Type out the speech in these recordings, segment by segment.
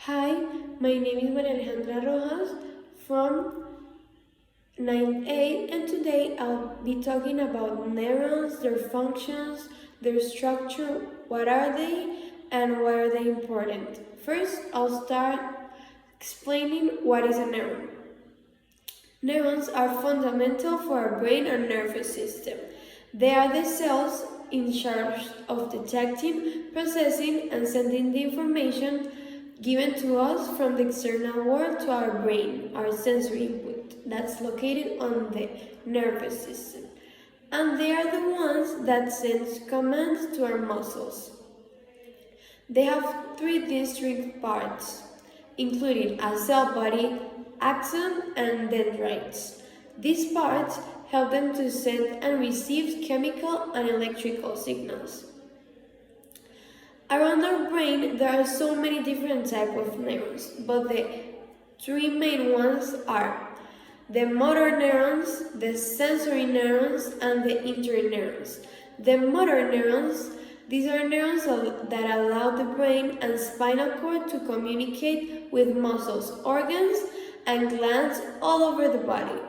Hi, my name is Maria Alejandra Rojas from 9A, and today I'll be talking about neurons, their functions, their structure, what are they, and why are they important. First, I'll start explaining what is a neuron. Neurons are fundamental for our brain and nervous system. They are the cells in charge of detecting, processing, and sending the information given to us from the external world to our brain, our sensory input, that's located on the nervous system. And they are the ones that send commands to our muscles. They have three distinct parts, including a cell body, axon, and dendrites. These parts help them to send and receive chemical and electrical signals. Around our brain, there are so many different types of neurons, but the three main ones are the motor neurons, the sensory neurons, and the interneurons. The motor neurons, these are neurons that allow the brain and spinal cord to communicate with muscles, organs, and glands all over the body.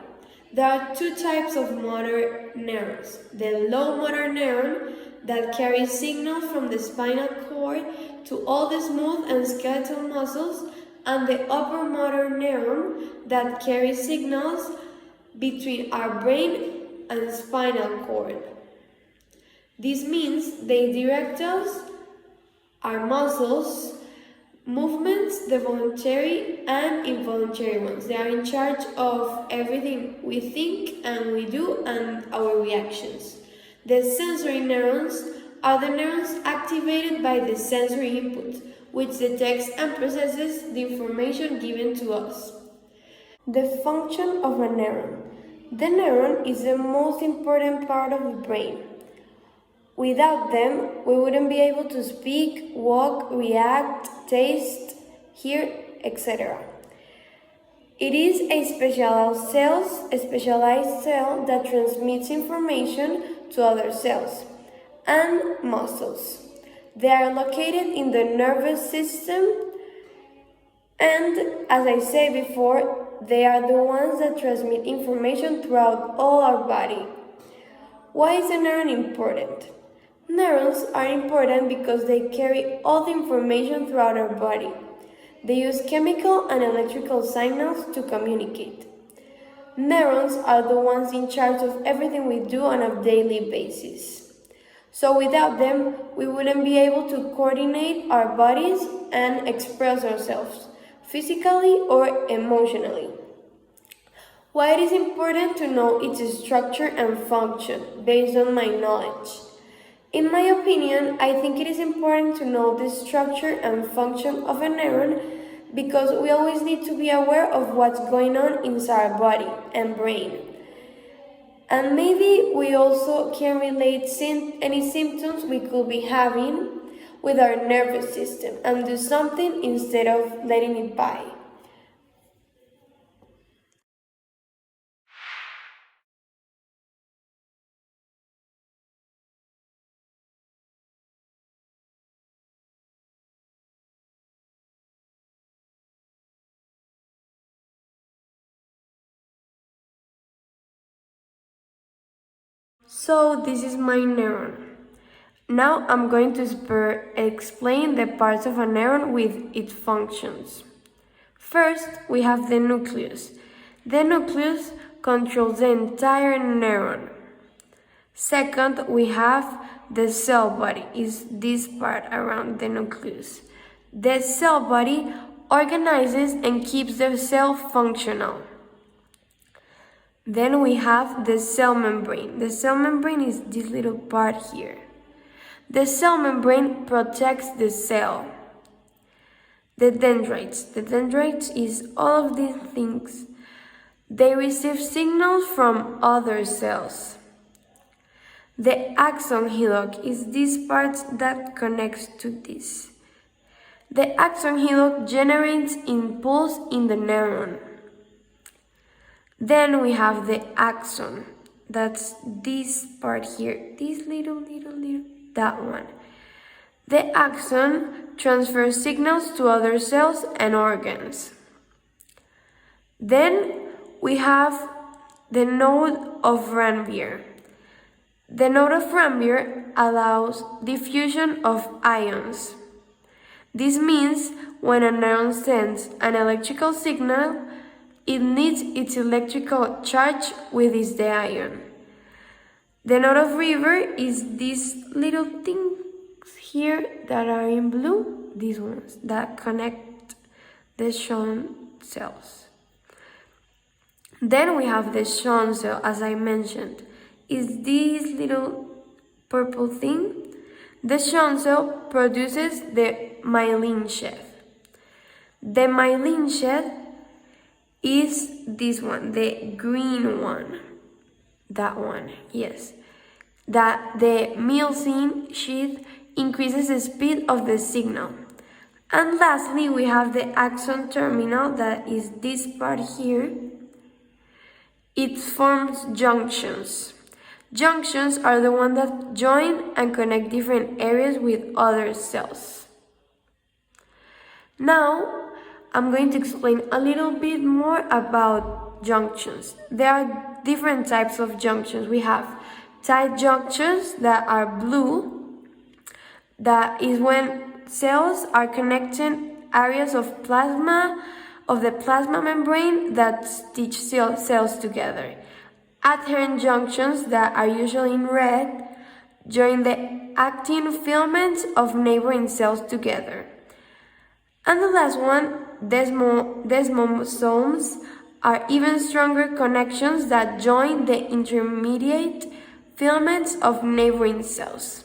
There are two types of motor neurons. The low motor neuron that carries signals from the spinal cord to all the smooth and skeletal muscles, and the upper motor neuron that carries signals between our brain and spinal cord. This means they direct us, our muscles, movements, the voluntary and involuntary ones. They are in charge of everything we think and we do and our reactions. The sensory neurons are the neurons activated by the sensory input, which detects and processes the information given to us. The function of a neuron. The neuron is the most important part of the brain. Without them, we wouldn't be able to speak, walk, react, taste, hear, etc. It is a specialized cell that transmits information to other cells and muscles. They are located in the nervous system, and as I said before, they are the ones that transmit information throughout all our body. Why is a neuron important? Neurons are important because they carry all the information throughout our body. They use chemical and electrical signals to communicate. Neurons are the ones in charge of everything we do on a daily basis. So without them, we wouldn't be able to coordinate our bodies and express ourselves, physically or emotionally. Why it is important to know its structure and function based on my knowledge. In my opinion, I think it is important to know the structure and function of a neuron because we always need to be aware of what's going on inside our body and brain. And maybe we also can relate any symptoms we could be having with our nervous system and do something instead of letting it by. So this is my neuron. Now I'm going to explain the parts of a neuron with its functions. First, we have the nucleus. The nucleus controls the entire neuron. Second, we have the cell body, is this part around the nucleus. The cell body organizes and keeps the cell functional. Then we have the cell membrane. The cell membrane is this little part here. The cell membrane protects the cell. The dendrites. The dendrites is all of these things. They receive signals from other cells. The axon hillock is this part that connects to this. The axon hillock generates impulse in the neuron. Then we have the axon. That's this part here. This little, that one. The axon transfers signals to other cells and organs. Then we have the node of Ranvier. The node of Ranvier allows diffusion of ions. This means when a neuron sends an electrical signal, it needs its electrical charge with the ion. The node of River is these little things here that are in blue, these ones that connect the Schwann cells. Then we have the Schwann cell, as I mentioned, is this little purple thing. The Schwann cell produces the myelin sheath. The myelin sheath is this one, the green one. That one, yes. That the myelin sheath increases the speed of the signal. And lastly, we have the axon terminal, that is this part here. It forms junctions. Junctions are the ones that join and connect different areas with other cells. Now, I'm going to explain a little bit more about junctions. There are different types of junctions. We have tight junctions that are blue. That is when cells are connecting areas of plasma, of the plasma membrane that stitch cells together. Adherent junctions that are usually in red join the actin filaments of neighboring cells together. And the last one, desmosomes, are even stronger connections that join the intermediate filaments of neighboring cells.